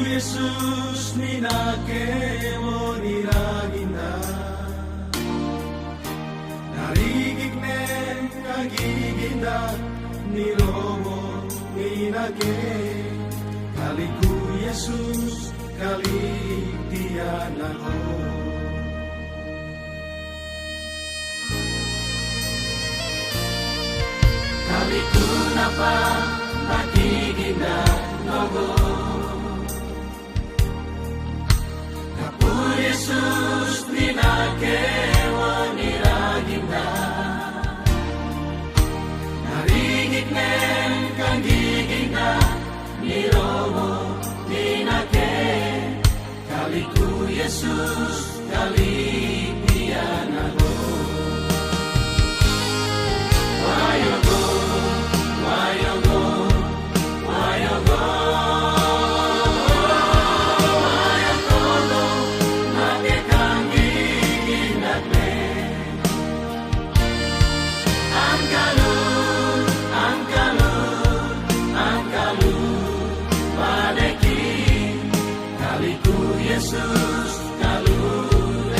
Yesus ninake mo niraginda narigig nen kagiginda ni Romo ninake kaliku Yesus kali tiyan ako kaliku napa nagiginda nogo Yesus ninake waniraginda narigig nen kagiginda ni Romo ninake kaliku Yesus kali tiyan ako wayogo wayogo wayogo Yesus kalu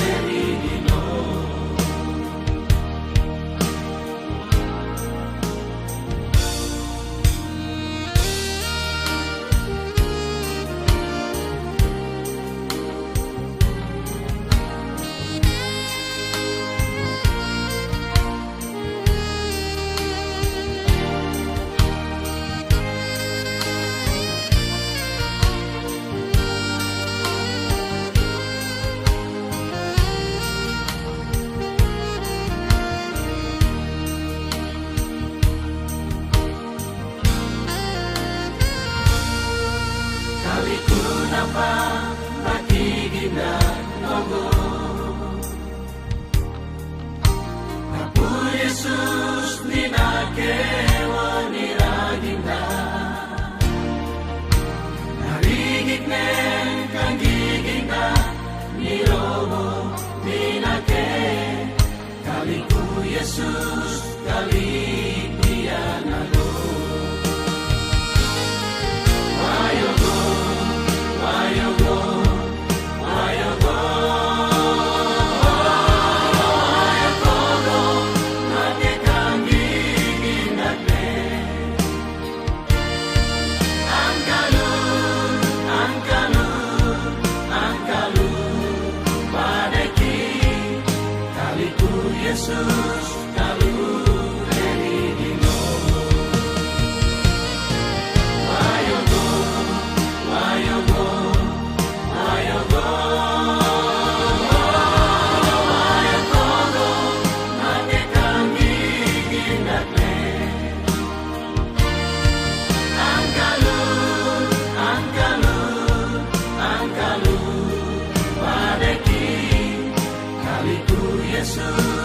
erigino napa nagiginda nogo Apu Yesus ninake waniraginda narigig nen kagiginda ni Romo ninake kaliku Yesus kali tiyan ako wayogo wayogo wayogo wayogo nake kagigindagne angkalun angkalun angkalun padeki kaliku Yesus kalu erigino wayogo wayogo wayogo wayogo nake kagigindagne angkalun angkalun angkalun padeki kaliku Yesus